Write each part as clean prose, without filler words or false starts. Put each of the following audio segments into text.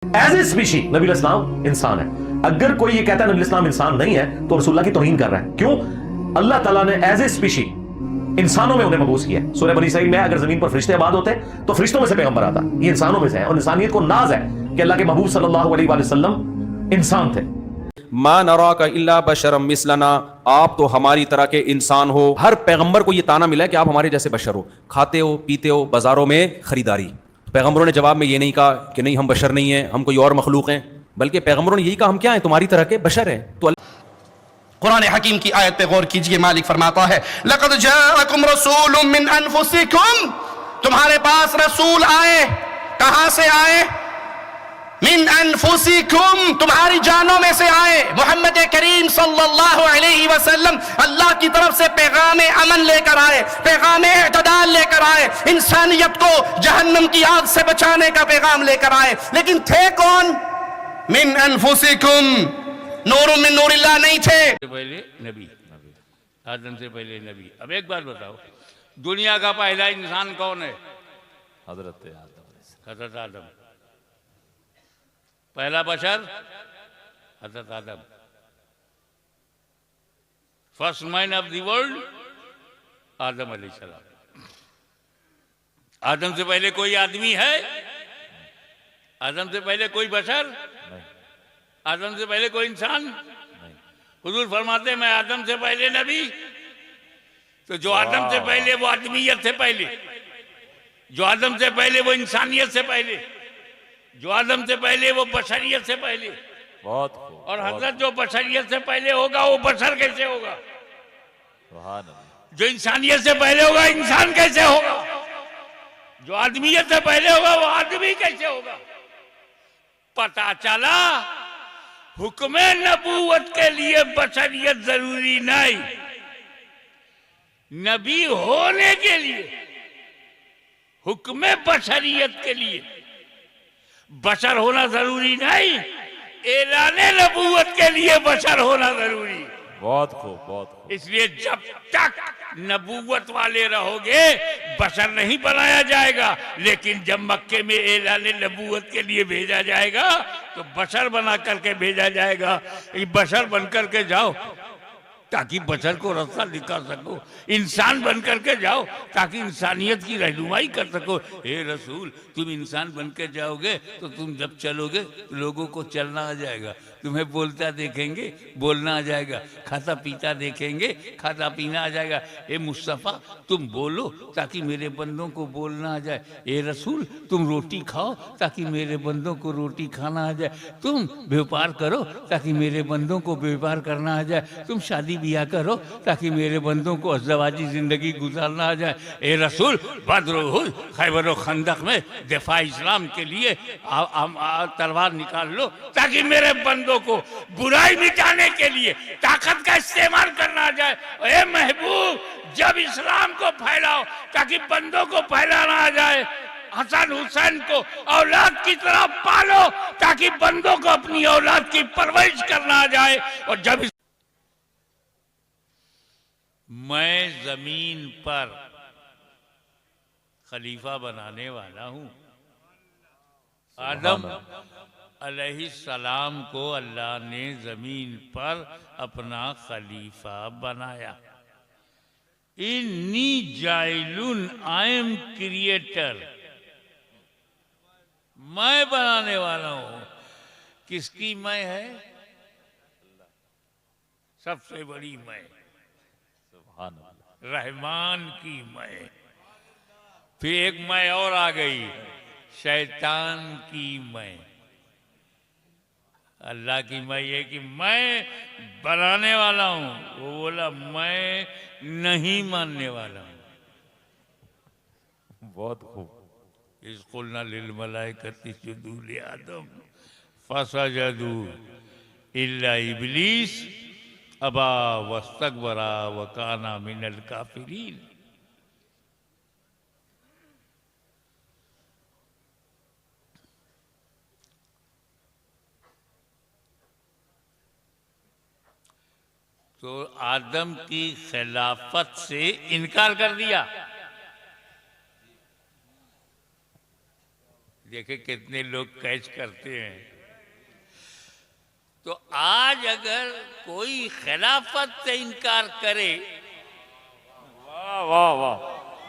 As a species नबी इस्लाम इंसान है। अगर कोई ये कहता है नबी इस्लाम इंसान नहीं है तो रसूलुल्लाह की तौहीन कर रहा है। क्यों? अल्लाह ताला ने एज ए स्पीशी इंसानों में उन्हें मबूस किया है। सूरह बनी इसराइल में अगर जमीन पर फरिश्ते आबाद होते तो फरिश्तों में से पैगंबर आता, ये इंसानों में से है। और इंसानियत को नाज है कि अल्लाह के महबूब सल्लल्लाहु अलैहि वसल्लम इंसान थे। मा नरा का इल्ला बशरम मिसलना, आप तो हमारी तरह के इंसान हो। हर पैगंबर को यह ताना मिला है कि आप हमारे जैसे बशर हो, खाते हो पीते हो, बाजारों में खरीदारी। पैगंबरों ने जवाब में ये नहीं कहा कि नहीं हम बशर नहीं हैं, हम कोई और मखलूक हैं, बल्कि पैगंबरों ने यही कहा हम क्या हैं, तुम्हारी तरह के बशर हैं। तो कुरान हकीम की आयत पे गौर कीजिए। मालिक फरमाता है लक़द जाअकुम रसूलुम मिन अनफुसिकुम, तुम्हारे पास रसूल आए। कहां से आए? मिन अनफुसिकुम, तुम्हारी जानों में से आए। मोहम्मद करीम सल्लल्लाहु अलैहि वसल्लम अल्लाह की तरफ से पैगाम अमन लेकर आए, पैगाम इत्तदाल लेकर आए, इंसानियत को जहन्नम की आग से बचाने का पैगाम लेकर आए। लेकिन थे कौन? मिन अनफुसिकुम, नूर मिन नूरिल्लाह नहीं थे। पहले नबी, आदम से पहले नबी। अब एक बात बताओ, दुनिया का पहला इंसान कौन है? हजरत आदम। पहला बशर Hazrat Adam. First man of the world Adam अलैहिस्सलाम। आदम से पहले कोई आदमी है? आदम से पहले कोई बशर? आदम से पहले कोई इंसान? हुजूर फरमाते मैं आदम से पहले नबी। तो जो आदम से पहले वो आदमियत से पहले, जो आदम से पहले वो इंसानियत से पहले, जो आदम से पहले वो बशरियत से पहले। बहुत और हजरत जो बशरियत से पहले होगा वो बशर कैसे होगा? जो इंसानियत से पहले होगा इंसान कैसे होगा? जो आदमियत से पहले होगा वो आदमी कैसे होगा? पता चला हुक्म नबूवत के लिए बशरियत जरूरी नहीं, नबी होने के लिए हुक्म बशरियत के लिए बशर होना जरूरी नहीं, ऐलाने नबूवत के लिए बशर होना जरूरी। बहुत खूब, बहुत खूब। इसलिए जब तक नबूवत वाले रहोगे बशर नहीं बनाया जाएगा। लेकिन जब मक्के में ऐलाने नबूवत के लिए भेजा जाएगा तो बशर बना करके भेजा जाएगा। ये बशर बन करके जाओ ताकि बशर को रास्ता दिखा सको, इंसान बन करके जाओ ताकि इंसानियत की रहनुमाई कर सको। हे रसूल, तुम इंसान बन के जाओगे तो तुम जब चलोगे तो लोगों को चलना आ जाएगा, तुम्हें बोलता देखेंगे बोलना आ जाएगा, खाता पीता देखेंगे खाता पीना आ जाएगा। ए मुस्तफ़ा, तुम बोलो ताकि मेरे बंदों को बोलना आ जाए। ए रसूल, तुम रोटी खाओ ताकि मेरे बंदों को रोटी खाना आ जाए। तुम व्यापार करो ताकि मेरे बंदों को व्यापार करना आ जाए। तुम शादी बिया करो ताकि मेरे बंदों को अज़वाजी जिंदगी गुजारना आ जाए। ए रसूल, बद्र उहुद खैबर और खंदक में दिफा इस्लाम के लिए तलवार निकाल लो ताकि मेरे बंदों को बुराई मिटाने के लिए ताकत का इस्तेमाल करना आ जाए। ए महबूब, जब इस्लाम को फैलाओ ताकि बंदों को फैलाना आ जाए। हसन हुसैन को औलाद की तरह पालो ताकि बंदों को अपनी औलाद की परवरिश करना आ जाए। और जब मैं जमीन पर खलीफा बनाने वाला हूं, आदम अलैहिस्सलाम को अल्लाह ने जमीन पर अपना खलीफा बनाया। इन्नी जाइलुन, आई एम क्रिएटर, मैं बनाने वाला हूं। किसकी मैं है? सबसे बड़ी मैं, रहमान की मैं। फिर एक मैं और आ गई, शैतान की मैं। अल्लाह की मैं ये कि मैं बनाने वाला हूं, वो बोला मैं नहीं मानने वाला हूं। बहुत खूब। इसकुलना लिल मलाइकति सुजूदू लि आदम फसजदू इल्ला इब्लीस अबा वस्तकबरा व काना मिनल काफिरीन। तो आदम की खिलाफत से इनकार कर दिया। देखे कितने लोग कैच करते हैं। तो आज अगर कोई खिलाफत से इनकार करे वाह वाह वाह,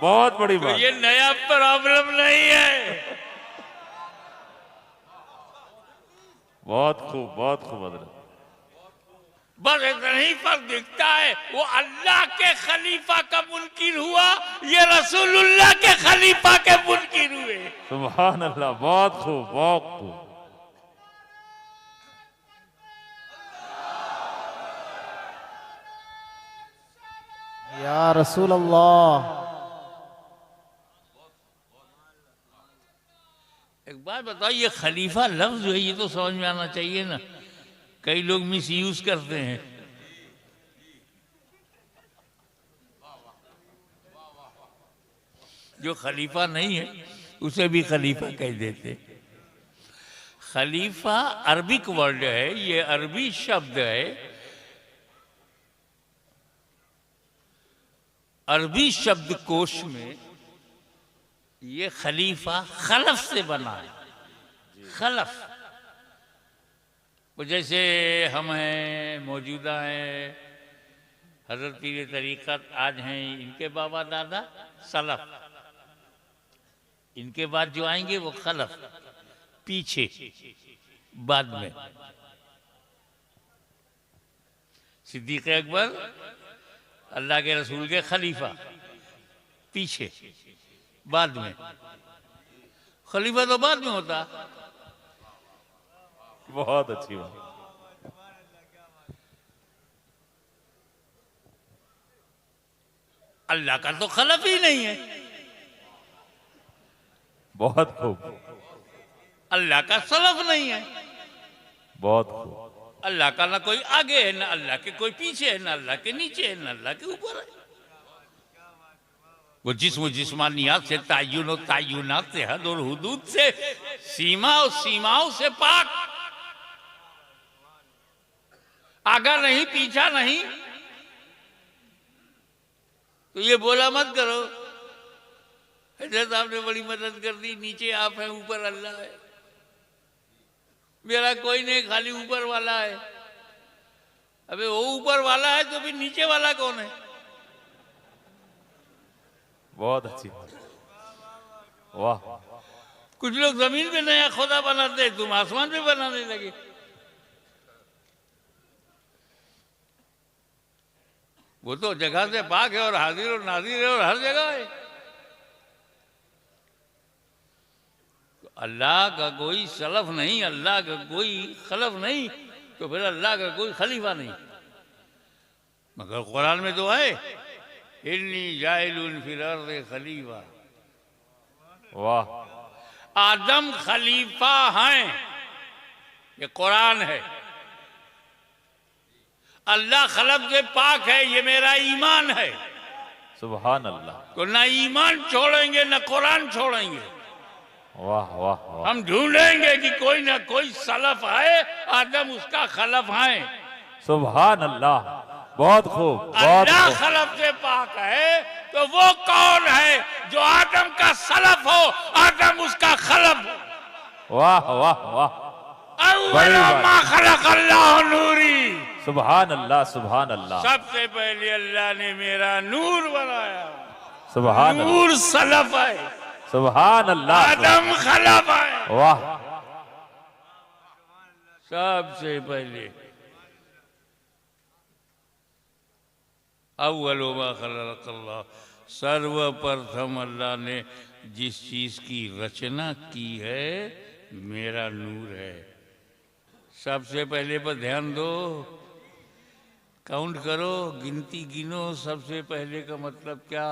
बहुत बड़ी तो बात। ये नया प्रॉब्लम नहीं है। बहुत खूब हजरत। बस इतना ही फर्क दिखता है, वो अल्लाह के खलीफा का मुनकिर हुआ, ये रसूलुल्लाह के खलीफा के मुनकिर हुए। सुभान अल्लाह, बहुत खूब। या रसूल अल्लाह। एक बात बताओ, ये खलीफा लफ्ज जो है ये तो समझ में आना चाहिए ना। कई लोग मिस यूज करते हैं। जो खलीफा नहीं है उसे भी खलीफा कह देते। खलीफा अरबिक वर्ड है, ये अरबी शब्द है। अरबी शब्दकोश में ये खलीफा खलफ से बना है। खलफ वो जैसे हम हैं, मौजूदा हैं, हजरत पीर तरीक़त आज हैं, इनके बाबा दादा सलफ, इनके बाद जो आएंगे वो खलफ, पीछे बाद में। सिद्दीक़ अकबर अल्लाह के रसूल के खलीफा, पीछे बाद में। खलीफा तो बाद में होता। बहुत अच्छी बात। अल्लाह का तो खलफ ही नहीं है। बहुत खूब। अल्लाह का सलफ नहीं है। बहुत खूब। अल्लाह का ना कोई आगे है, ना अल्लाह के कोई पीछे है, ना अल्लाह के नीचे है, ना अल्लाह के ऊपर है। वो जिस्म जिस्मानियात से, तायुन और तायुनात से, हद और हुदूद से, सीमा और सीमाओं से पाक, आगा नहीं पीछा नहीं। तो ये बोला मत करो हजरत आपने बड़ी मदद कर दी, नीचे आप हैं ऊपर अल्लाह है। मेरा कोई नहीं, खाली ऊपर वाला है। अबे वो ऊपर वाला है तो फिर नीचे वाला कौन है? बहुत अच्छी बात। वाह। कुछ लोग जमीन पे नया खुदा बनाते, तुम आसमान पे बनाने लगे। वो तो जगह से पाक है और हाजिर और नाजिर है और हर जगह है। तो अल्लाह का कोई सलफ नहीं, अल्लाह का कोई खलफ नहीं, तो फिर अल्लाह का कोई खलीफा नहीं। मगर कुरान में तो है, इन्नी जाइलुन फिल अर्ज़ि खलीफा। वाह। आदम खलीफा हैं, ये कुरान है। अल्लाह खलफ से पाक है, ये मेरा ईमान है। सुभान अल्लाह। तो ना ईमान छोड़ेंगे ना कुरान छोड़ेंगे। वाह वाह वाह। हम ढूंढेंगे कि कोई ना कोई सलफ है, आदम उसका खलफ है। सुभान अल्लाह। बहुत खूब। बहुत अल्लाह खूब। खलफ से पाक है, तो वो कौन है जो आदम का सलफ हो, आदम उसका खलफ हो। वाह वाह वाह। अव्वल मा खलक़ अल्लाह नूरी। सुभान अल्लाह। सुभान अल्लाह। सबसे पहले अल्लाह ने मेरा नूर बनाया। सुभान अल्लाह। नूर सलफ है, सुभान अल्लाह। आदम खलफ है। वाह। सबसे पहले अव्वल मा खलक़ अल्लाह, सर्वप्रथम अल्लाह ने जिस चीज की रचना की है मेरा नूर है। सबसे पहले पर ध्यान दो, काउंट करो, गिनती गिनो। सबसे पहले का मतलब क्या?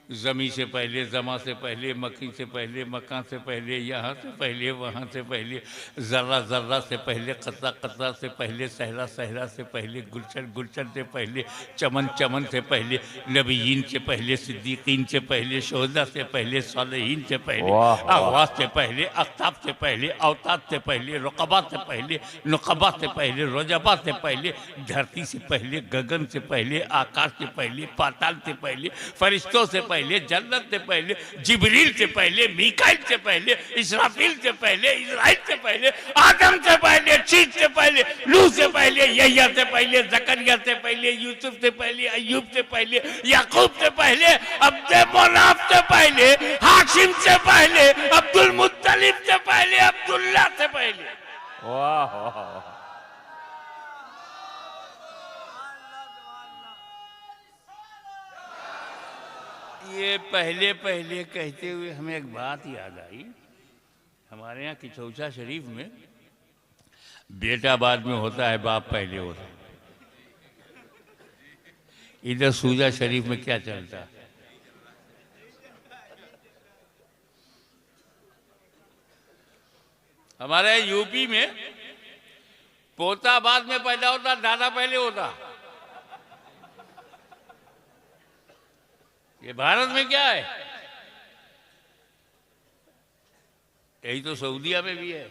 जमी से पहले, जमा से पहले, मक्की से पहले, मकान से पहले, यहाँ से पहले, वहाँ से पहले, ज़र्रा ज़र्रा से पहले, कतरा कतरा से पहले, सहरा सहरा से पहले, गुलशन गुलशन से पहले, चमन चमन से पहले, नबीयीन से पहले, सिद्दीकीन से पहले, शोहदा से पहले, सालेहीन से पहले, अगवास से पहले, अख्ताब से पहले, अवताद से पहले, रुकबा से पहले, नुकबा से पहले, रोजबा से पहले, धरती से पहले, गगन से पहले, आकाश से पहले, पाताल से पहले, फरिश्तों से पहले, पहले, जन्नत से पहले, जिब्रील से पहले, मीकाईल से पहले, इसराफील से पहले, इज़राइल से पहले, आदम से पहले, शीत से पहले, नूह से पहले, यहया से पहले, जकरिया से पहले, यूसुफ से पहले, अय्यूब से पहले, याकूब से पहले, अब्द मनाफ से पहले, हाशिम से पहले, अब्दुल मुत्तलिब से पहले, अब्दुल्ला से पहले। वाह वाह। ये पहले पहले कहते हुए हमें एक बात याद आई। हमारे यहाँ किचौचा शरीफ में बेटा बाद में होता है, बाप पहले होता है। इधर सूजा शरीफ में क्या चलता है? हमारे यूपी में पोता बाद में पैदा होता, दादा पहले होता। ये भारत में क्या है? यही तो सऊदीया में भी है।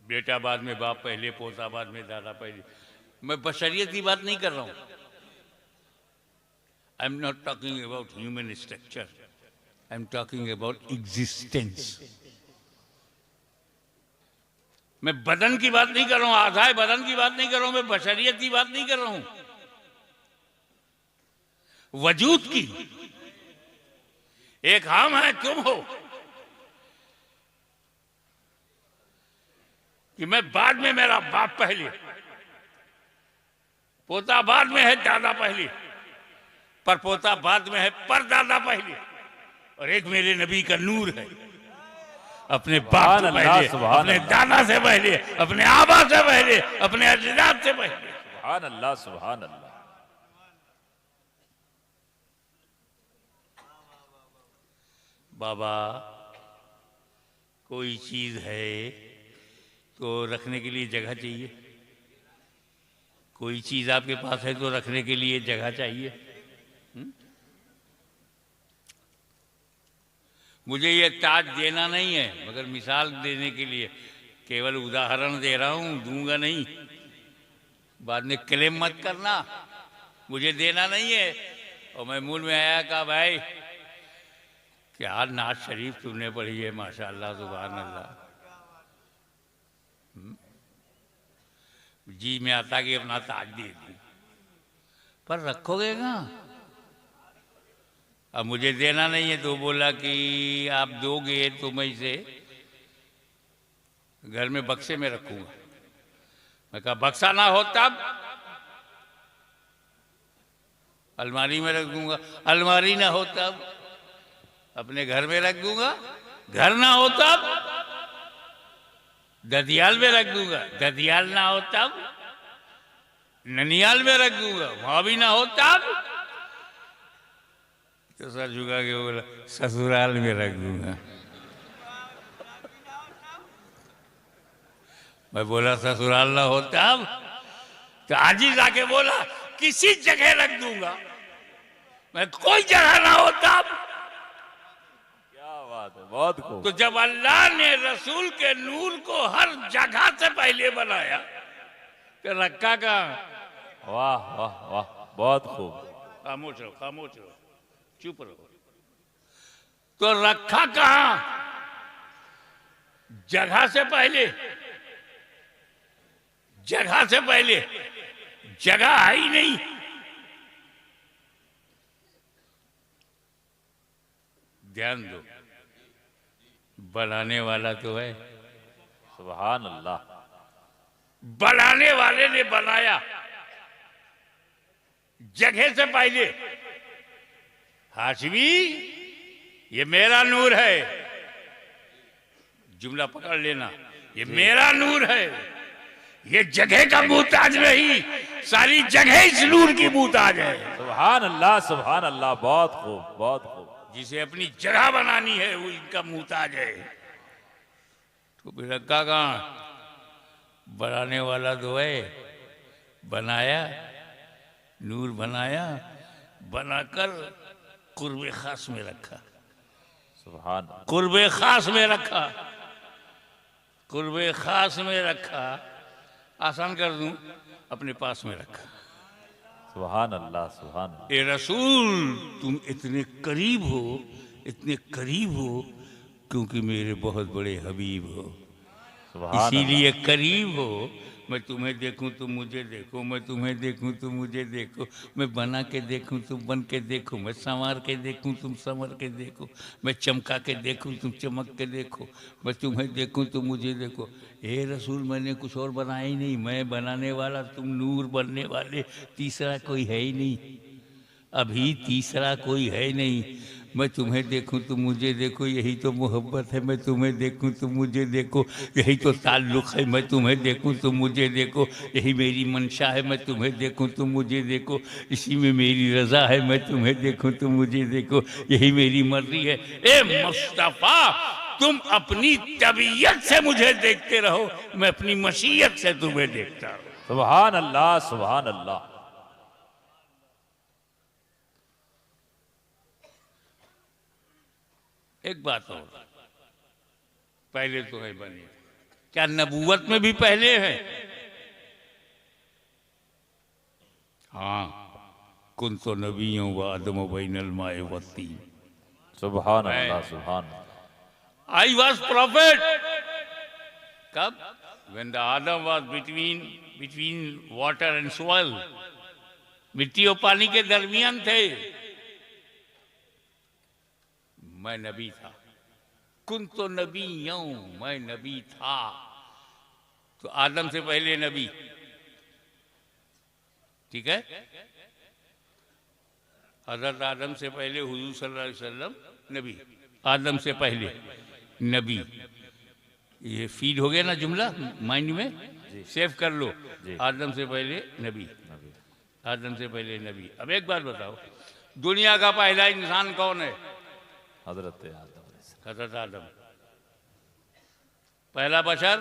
बेटा बाद में बाप पहले, पोता बाद में दादा पहले। मैं बशरियत की बात नहीं कर रहा हूं। I am not talking about human structure, I am talking about existence. मैं बदन की बात नहीं कर रहा हूं, आधार बदन की बात नहीं कर रहा हूं, मैं बशरियत की बात नहीं कर रहा हूं, वजूद की। एक हम है, तुम हो, कि मैं बाद में, मेरा बाप पहले, पोता बाद में है, दादा पहले, पर पोता बाद में है, पर दादा पहले। और एक मेरे नबी का नूर है, अपने बाप से पहले, अपने दादा से पहले, अपने आबा से पहले, अपने अजदाद से पहले। सुभान अल्लाह, सुभान अल्लाह। बाबा, कोई चीज है तो रखने के लिए जगह चाहिए। कोई चीज आपके पास है तो रखने के लिए जगह चाहिए। मुझे ये ताज देना नहीं है, मगर मिसाल देने के लिए केवल उदाहरण दे रहा हूं, दूंगा नहीं। बाद में क्लेम मत करना, मुझे देना नहीं है। और मैं मुंह में आया, कहा भाई क्या नाज शरीफ सुनने पड़ी है, माशाअल्लाह, सुभान अल्लाह। जी में आता कि अपना ताज दे दूं, पर रखोगे कहाँ? अब मुझे देना नहीं है तो बोला कि आप दोगे तो मैं इसे घर में बक्से में रखूंगा। मैं कहा बक्सा ना हो तब अलमारी में रख दूंगा, अलमारी ना हो तब अपने घर में रख दूंगा, घर ना हो तब ददियाल में रख दूंगा, ददियाल ना हो तब ननियाल में रख दूंगा, वहां भी ना हो तब तो सर झुका के बोला ससुराल में रख दूंगा। मैं बोला ससुराल ना हो तब, तो आजी जाके बोला किसी जगह रख दूंगा। मैं कोई जगह ना हो तब। बहुत खूब। तो जब अल्लाह ने रसूल के नूर को हर जगह से पहले बनाया तो रखा कहाँ? वाह वाह वाह, बहुत खूब। खामोश रहो, खामोश रहो, चुप रहो। तो रखा कहाँ? जगह से पहले, जगह से पहले। जगह है ही नहीं। ध्यान दो, बनाने वाला तो है। सुभान अल्लाह। बनाने वाले ने बनाया जगह से पहले। हाशमी, ये मेरा नूर है, जुमला पकड़ लेना, ये मेरा नूर है, ये जगह का मुहताज नहीं, सारी जगह इस नूर की मुहताज है। सुभान अल्लाह, सुभान अल्लाह, बहुत खूब, बहुत खूब। जिसे अपनी जगह बनानी है वो इनका मुहताज है। तो फिर रखा कहाँ? बनाने वाला तो है, बनाया, नूर बनाया, बनाकर कुर्बे खास में रखा। सुभान। कुर्बे खास में रखा, कुर्बे खास में रखा। आसान कर दूं, अपने पास में रखा। सुभान अल्लाह सुभान अल्लाह। ए रसूल, तुम इतने करीब हो क्योंकि मेरे बहुत बड़े हबीब हो, सुभान इसीलिए करीब हो। मैं तुम्हें देखूं तुम मुझे देखो, मैं तुम्हें देखूं तुम मुझे देखो, मैं बना के देखूं तुम बन के देखो, मैं संवार के देखूं तुम संवर के देखो, मैं चमका के देखूं तुम चमक के देखो, मैं तुम्हें देखूं तुम मुझे देखो। हे रसूल, मैंने कुछ और बनाया ही नहीं, मैं बनाने वाला, तुम नूर बनने वाले, तीसरा कोई है ही नहीं, अभी तीसरा कोई है नहीं। मैं तुम्हें देखूं तुम मुझे देखो, यही तो मोहब्बत है। मैं तुम्हें देखूं तुम मुझे देखो, यही तो ताल्लुक़ है। मैं तुम्हें देखूं तुम मुझे देखो, यही मेरी मंशा है। मैं तुम्हें देखूं तुम मुझे देखो, इसी में मेरी रज़ा है। मैं तुम्हें देखूं तुम मुझे देखो, यही मेरी मर्जी है। ए मुस्तफ़ा, तुम अपनी तबीयत से मुझे देखते रहो, मैं अपनी मशीयत से तुम्हें देखता हूँ। सुभान अल्लाह सुभान अल्लाह। एक बात और, पहले तो है बने, क्या नबूवत में भी पहले है? हाँ, कुन तो नबियों व आदम बैनल माए वत्ती। सुभान अल्लाह सुभान अल्लाह। I was prophet. कब? when the Adam was between water and soil, मिट्टी और पानी के दरमियान थे, मैं नबी था। कुन तो नबी यूं, मैं नबी था। तो आदम से पहले नबी, ठीक है? हजरत आदम से पहले हुजूर सल्लल्लाहु अलैहि वसल्लम नबी, आदम से पहले नबी। ये फीड हो गया ना जुमला माइंड में, सेव कर लो। आदम से पहले नबी, आदम से पहले नबी। अब एक बात बताओ, दुनिया का पहला इंसान कौन है? हजरत आदम। हजरत आदम। पहला बशर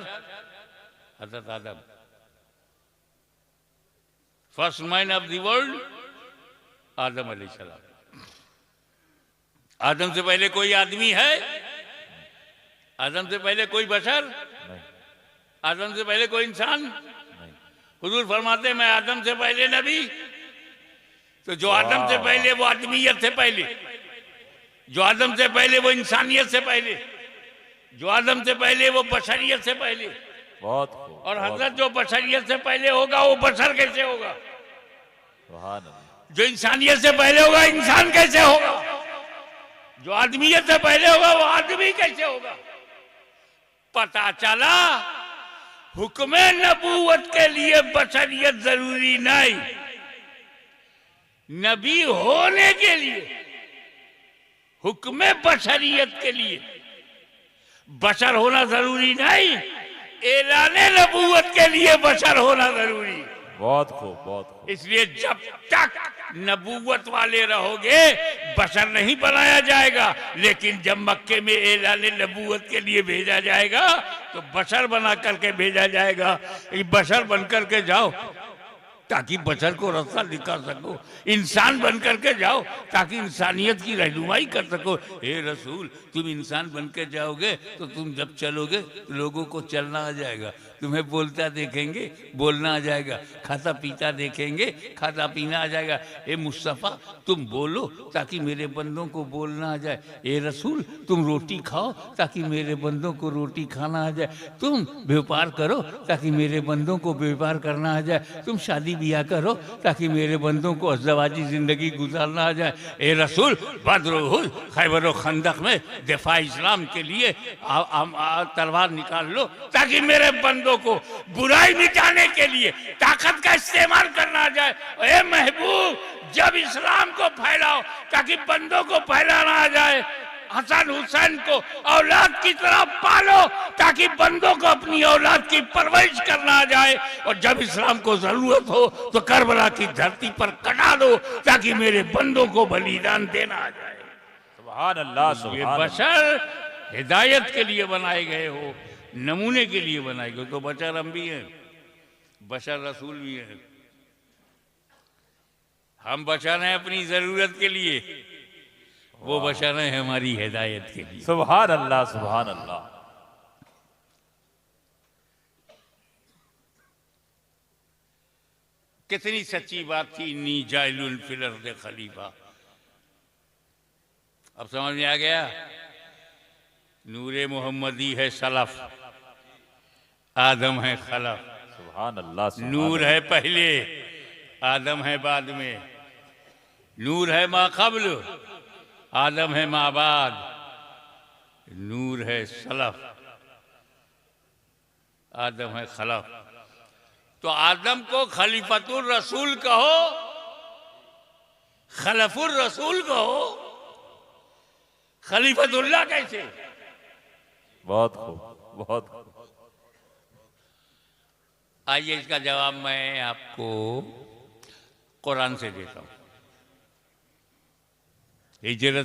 Hazrat Adam. First man of the world Adam अलैहिस्सलाम। आदम से पहले कोई आदमी है? आदम से पहले कोई बशर? नहीं। आदम से पहले कोई इंसान? नहीं। हुजूर फरमाते मैं आदम से पहले नबी। तो जो आदम से पहले वो आदमियत से पहले, जो आदम से पहले वो इंसानियत से पहले, जो आदम से पहले वो बशरियत से पहले। बहुत खूब। और हजरत जो बशरियत से पहले होगा वो बशर कैसे होगा? सुभान अल्लाह। जो इंसानियत से पहले होगा इंसान कैसे होगा? जो आदमियत से पहले होगा वो आदमी कैसे होगा? पता चला हुक्म नबूवत के लिए बशरियत जरूरी नहीं, नबी होने के लिए, हुक्म बशरियत के लिए बशर होना जरूरी नहीं, ऐलाने नबूवत के लिए बशर होना जरूरी। बहुत खूब बहुत खूब। इसलिए जब तक नबूवत वाले रहोगे बशर नहीं बनाया जाएगा, लेकिन जब मक्के में ऐलाने नबूवत के लिए भेजा जाएगा तो बशर बना करके भेजा जाएगा। ये बशर बन करके जाओ ताकि बशर को रास्ता दिखा सको, इंसान बन करके जाओ ताकि इंसानियत की रहनुमाई कर सको। हे रसूल, तुम इंसान बन के जाओगे तो तुम जब चलोगे लोगों को चलना आ जाएगा, तुम्हें बोलता देखेंगे बोलना आ जाएगा, खाता पीता देखेंगे खाता पीना आ जाएगा। हे मुस्तफ़ा, तुम बोलो ताकि मेरे बंदों को बोलना आ जाए। हे रसूल, तुम रोटी खाओ ताकि मेरे बंदों को रोटी खाना आ जाए। तुम व्यापार करो ताकि मेरे बंदों को व्यापार करना आ जाए। तुम शादी बिया करो ताकि मेरे बंदों को अज़वाजी जिंदगी गुजारना आ जाए। ए रसूल, बद्र उहुद खैबर खंदक में दिफा इस्लाम के लिए तलवार निकाल लो ताकि मेरे बंदों को बुराई मिटाने के लिए ताकत का इस्तेमाल करना आ जाए। ए महबूब, जब इस्लाम को फैलाओ ताकि बंदों को फैलाना आ जाए। हसन हुसैन को औलाद की तरह पालो ताकि बंदों को अपनी औलाद की परवरिश करना आ जाए। और जब इस्लाम को जरूरत हो तो करबला की धरती पर कटा दो ताकि मेरे बंदों को बलिदान देना आ जाए। सुभान अल्लाह ये सुभान अल्लाह। बशर हिदायत के लिए बनाए गए हो, नमूने के लिए बनाए गए। तो बशर हम भी हैं, बशर रसूल भी हैं। हम बशर हैं अपनी जरूरत के लिए, वो बशर हैं हमारी हिदायत के लिए। सुभान अल्लाह सुभान अल्लाह। कितनी सच्ची बात थी, नी जाइलुल फिल अर्द खलीफा। अब समझ में आ गया। नूरे मोहम्मदी है सलफ, आदम है खलफ। सुभान अल्लाह, सुभान नूर अल्लाह। है पहले, आदम है बाद में। नूर है मा कब्ल, आदम है मा बाद। नूर है सलफ, आदम है खलफ। तो आदम को खलीफतुर रसूल कहो, खलफुर रसूल कहो, खलीफतुल्लाह कैसे? बहुत खूब, बहुत खूब। आइए इसका जवाब मैं आपको कुरान से देता हूं। हिजरत